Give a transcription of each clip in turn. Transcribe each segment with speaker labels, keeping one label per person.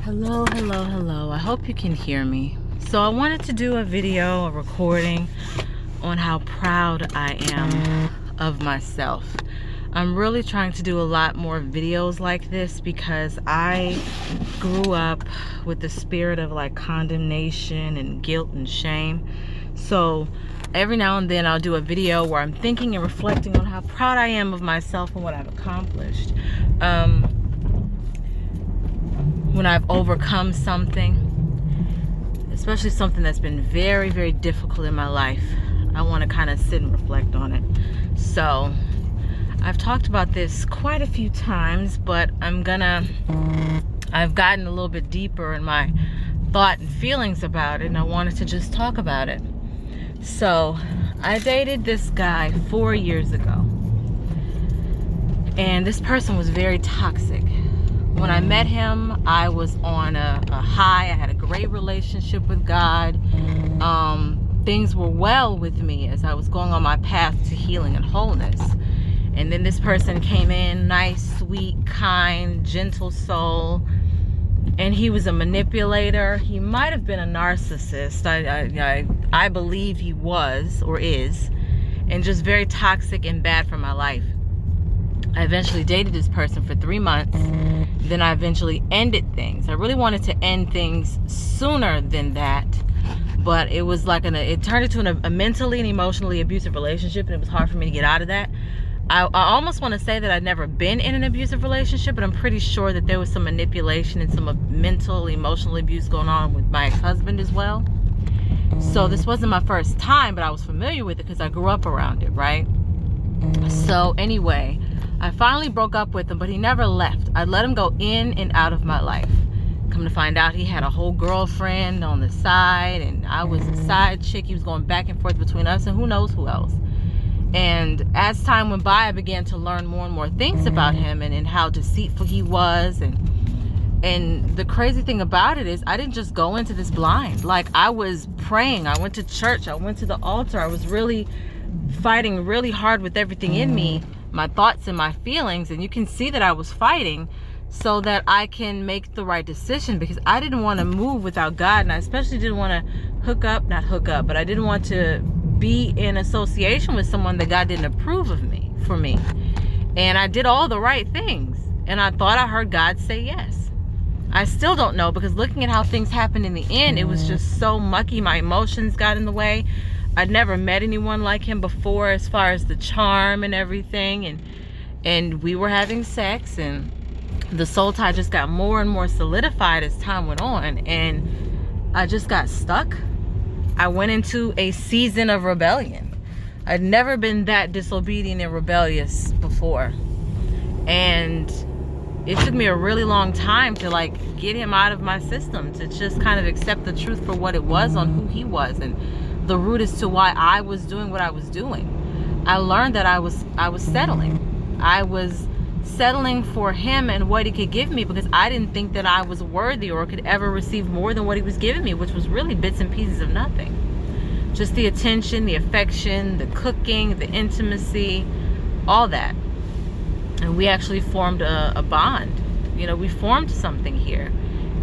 Speaker 1: Hello, hello, hello. I hope you can hear me. So I wanted to do a video, a recording on how proud I am of myself. I'm really trying to do a lot more videos like this because I grew up with the spirit of like condemnation and guilt and shame. So every now and then I'll do a video where I'm thinking and reflecting on how proud I am of myself and what I've accomplished. When I've overcome something, especially something that's been very, very difficult in my life, I want to kind of sit and reflect on it. So I've talked about this quite a few times, but I've gotten a little bit deeper in my thought and feelings about it, and I wanted to just talk about it. So I dated this guy 4 years ago, and this person was very toxic. When I met him, I was on a high. I had a great relationship with God. Things were well with me as I was going on my path to healing and wholeness. And then this person came in, nice, sweet, kind, gentle soul. And he was a manipulator. He might have been a narcissist. I believe he was or is. And just very toxic and bad for my life. I eventually dated this person for 3 months. Then I eventually ended things. I really wanted to end things sooner than that, but it was like it turned into a mentally and emotionally abusive relationship, and it was hard for me to get out of that. I almost want to say that I'd never been in an abusive relationship, but I'm pretty sure that there was some manipulation and some mental, emotional abuse going on with my ex-husband as well. So this wasn't my first time, but I was familiar with it because I grew up around it, right? So anyway, I finally broke up with him, but he never left. I let him go in and out of my life. Come to find out, he had a whole girlfriend on the side, and I was a side chick. He was going back and forth between us and who knows who else. And as time went by, I began to learn more and more things about him and how deceitful he was. And the crazy thing about it is I didn't just go into this blind. Like, I was praying. I went to church. I went to the altar. I was really fighting really hard with everything in me, my thoughts and my feelings, and you can see that I was fighting so that I can make the right decision, because I didn't want to move without God, and I especially didn't want to but I didn't want to be in association with someone that God didn't approve of for me. And I did all the right things, and I thought I heard God say yes. I still don't know, because looking at how things happened in the end, it was just so mucky. My emotions got in the way. I'd never met anyone like him before as far as the charm and everything, and we were having sex, and the soul tie just got more and more solidified as time went on, and I just got stuck. I went into a season of rebellion. I'd never been that disobedient and rebellious before, and it took me a really long time to like get him out of my system, to just kind of accept the truth for what it was on who he was and the root as to why I was doing what I was doing. I learned that I was settling. I was settling for him and what he could give me, because I didn't think that I was worthy or could ever receive more than what he was giving me, which was really bits and pieces of nothing. Just the attention, the affection, the cooking, the intimacy, all that. And we actually formed a bond. You know, we formed something here.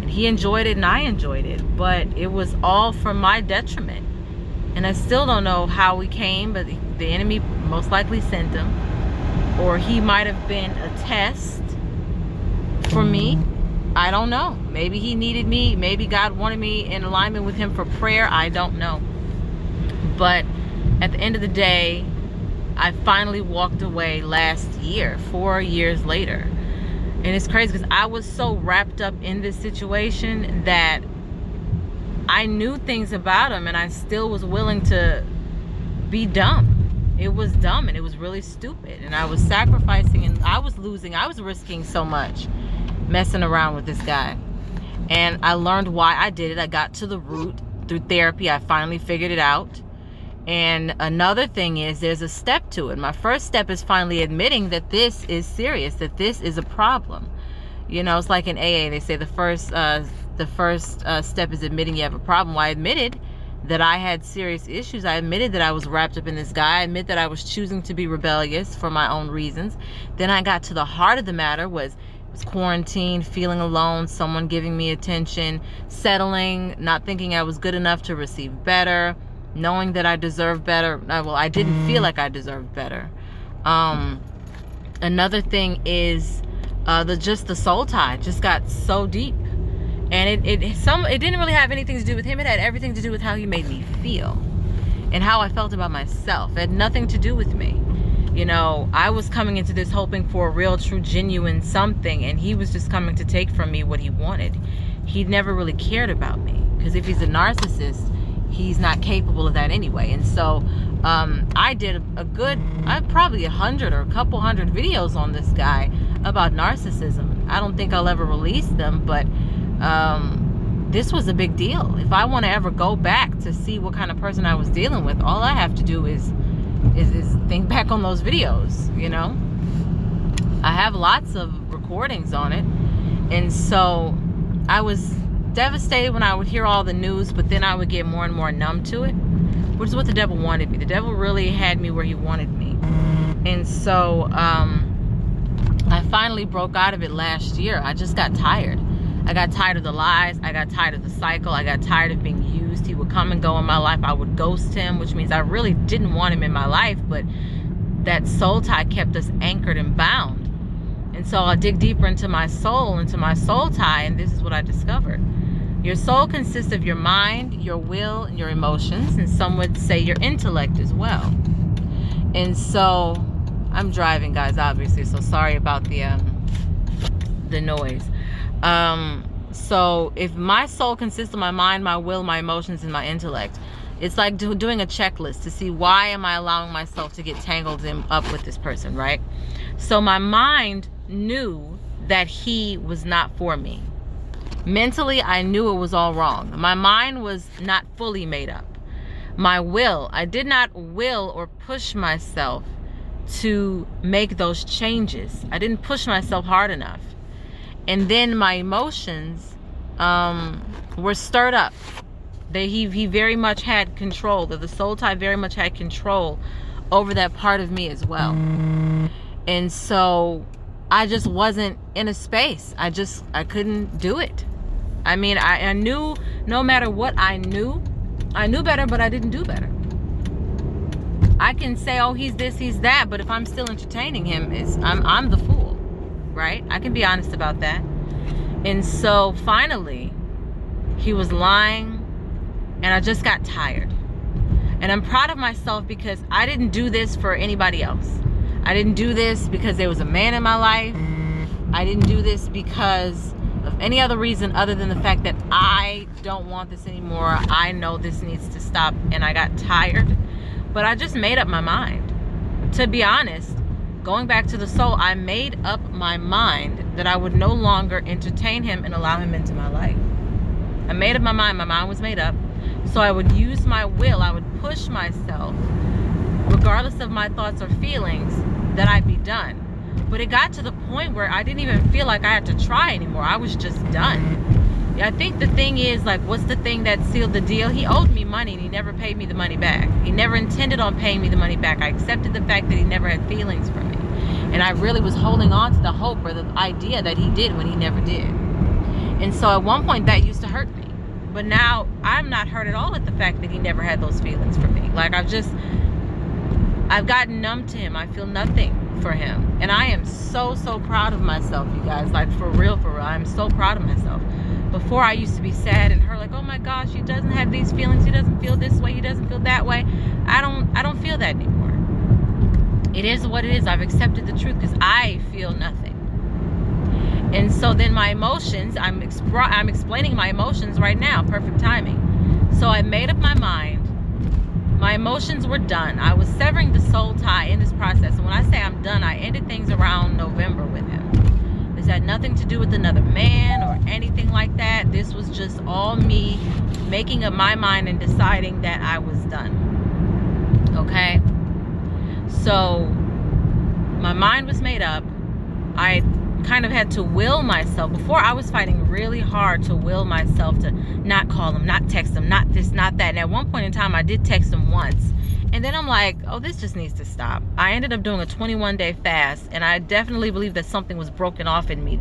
Speaker 1: And he enjoyed it and I enjoyed it, but it was all for my detriment. And I still don't know how we came, but the enemy most likely sent him. Or he might have been a test for me. I don't know. Maybe he needed me. Maybe God wanted me in alignment with him for prayer. I don't know. But at the end of the day, I finally walked away last year, 4 years later. And it's crazy because I was so wrapped up in this situation that I knew things about him, and I still was willing to be dumb. It was dumb, and it was really stupid, and I was sacrificing, and I was losing. I was risking so much messing around with this guy, and I learned why I did it. I got to the root through therapy. I finally figured it out. And another thing is, there's a step to it. My first step is finally admitting that this is serious, that this is a problem. You know, it's like in AA, they say the first step is admitting you have a problem. Well, I admitted that I had serious issues. I admitted that I was wrapped up in this guy. I admit that I was choosing to be rebellious for my own reasons. Then I got to the heart of the matter, was was quarantined, feeling alone, someone giving me attention, settling, not thinking I was good enough to receive better, knowing that I deserved better. Well, I didn't feel like I deserved better. Another thing is the soul tie just got so deep, and it didn't really have anything to do with him. It had everything to do with how he made me feel and how I felt about myself. It had nothing to do with me. You know, I was coming into this hoping for a real, true, genuine something, and he was just coming to take from me what he wanted. He never really cared about me, because if he's a narcissist, he's not capable of that anyway. And so I did probably 100 or a couple hundred videos on this guy about narcissism. I don't think I'll ever release them, but this was a big deal. If I want to ever go back to see what kind of person I was dealing with, all I have to do is think back on those videos. You know, I have lots of recordings on it. And so I was devastated when I would hear all the news, but then I would get more and more numb to it, which is what the devil wanted me. The devil really had me where he wanted me. And so I finally broke out of it last year. I just got tired. I got tired of the lies. I got tired of the cycle. I got tired of being used. He would come and go in my life. I would ghost him, which means I really didn't want him in my life, but that soul tie kept us anchored and bound. And so I'll dig deeper into my soul tie, and this is what I discovered. Your soul consists of your mind, your will, and your emotions, and some would say your intellect as well. And so I'm driving, guys, obviously, so sorry about the noise. So if my soul consists of my mind, my will, my emotions, and my intellect, it's like doing a checklist to see, why am I allowing myself to get tangled up with this person, right? So my mind knew that he was not for me. Mentally, I knew it was all wrong. My mind was not fully made up. My will, I did not will or push myself to make those changes. I didn't push myself hard enough. And then my emotions were stirred up. He very much had control. The soul tie very much had control over that part of me as well. And so I just wasn't in a space. I couldn't do it. I mean, I knew, no matter what I knew better, but I didn't do better. I can say, oh, he's this, he's that, but if I'm still entertaining him, I'm the fool, right? I can be honest about that. And so finally, he was lying, and I just got tired. And I'm proud of myself because I didn't do this for anybody else. I didn't do this because there was a man in my life. I didn't do this because of any other reason other than the fact that I don't want this anymore. I know this needs to stop, and I got tired. But I just made up my mind. To be honest, going back to the soul, I made up my mind that I would no longer entertain him and allow him into my life. I made up my mind. My mind was made up. So I would use my will. I would push myself, regardless of my thoughts or feelings, that I'd be done. But it got to the point where I didn't even feel like I had to try anymore. I was just done. I think the thing is, like, what's the thing that sealed the deal? He owed me money, and he never paid me the money back. He never intended on paying me the money back. I accepted the fact that he never had feelings for me. And I really was holding on to the hope or the idea that he did when he never did. And so at one point that used to hurt me. But now I'm not hurt at all at the fact that he never had those feelings for me. Like, I've gotten numb to him. I feel nothing for him. And I am so, so proud of myself, you guys. Like, for real, I'm so proud of myself. Before, I used to be sad and hurt, like, oh my gosh, he doesn't have these feelings. He doesn't feel this way. He doesn't feel that way. I don't feel that anymore. It is what it is. I've accepted the truth because I feel nothing. And so then my emotions, I'm explaining my emotions right now. Perfect timing. So I made up my mind. My emotions were done. I was severing the soul tie in this process. And when I say I'm done, I ended things around November with him. This had nothing to do with another man or anything like that. This was just all me making up my mind and deciding that I was done. Okay? So my mind was made up. I kind of had to will myself. Before, I was fighting really hard to will myself to not call him, not text him, not this, not that. And at one point in time, I did text him once, And then I'm like, oh, this just needs to stop. I ended up doing a 21-day fast, and I definitely believe that something was broken off in me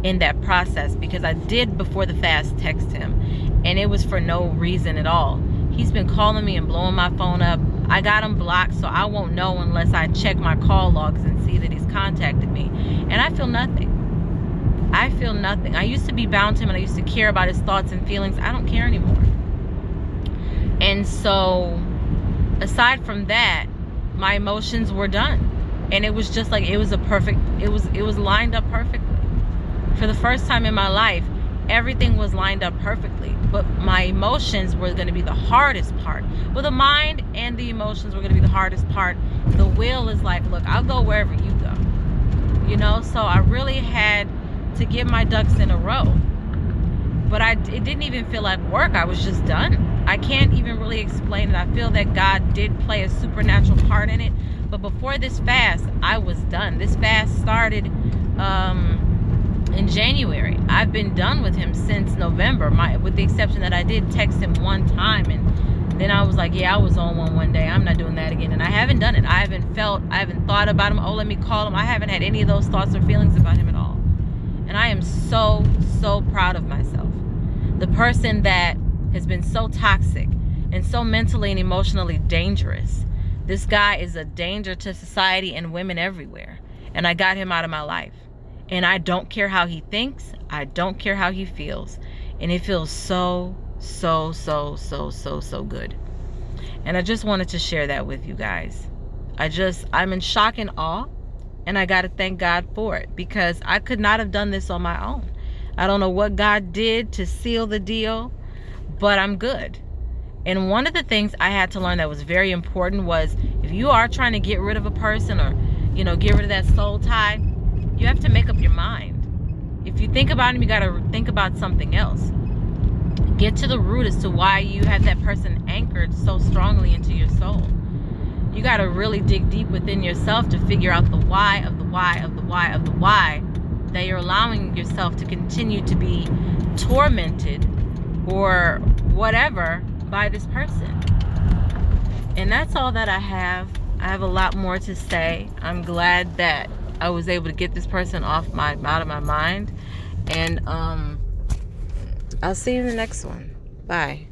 Speaker 1: in that process, because I did, before the fast, text him, and it was for no reason at all. He's been calling me and blowing my phone up. I got him blocked, so I won't know unless I check my call logs and see that he's contacted me. And I feel nothing. I feel nothing. I used to be bound to him, and I used to care about his thoughts and feelings. I don't care anymore. And so, aside from that, my emotions were done. And it was just like, it was lined up perfectly. For the first time in my life, everything was lined up perfectly. But my emotions were going to be the hardest part. Well, the mind and the emotions were going to be the hardest part. The will is like, look, I'll go wherever you go. You know, so I really had to get my ducks in a row. But it didn't even feel like work. I was just done. I can't even really explain it. I feel that God did play a supernatural part in it. But before this fast, I was done. This fast started in January. I've been done with him since November, with the exception that I did text him one time, and then I was like, yeah, I was on one day. I'm not doing that again. And I haven't done it. I haven't thought about him. Oh, let me call him. I haven't had any of those thoughts or feelings about him at all. And I am so, so proud of myself. The person that has been so toxic and so mentally and emotionally dangerous. This guy is a danger to society and women everywhere. And I got him out of my life. And I don't care how he thinks. I don't care how he feels. And it feels so, so, so, so, so, so good. And I just wanted to share that with you guys. I'm in shock and awe. And I got to thank God for it, because I could not have done this on my own. I don't know what God did to seal the deal, but I'm good. And one of the things I had to learn that was very important was, if you are trying to get rid of a person, or, you know, get rid of that soul tie, you have to make up your mind. If you think about him, you got to think about something else. Get to the root as to why you have that person anchored so strongly into your soul. You got to really dig deep within yourself to figure out the why of the why of the why of the why that you're allowing yourself to continue to be tormented or whatever by this person. And that's all that I have. I have a lot more to say. I'm glad that I was able to get this person out of my mind. And I'll see you in the next one. Bye.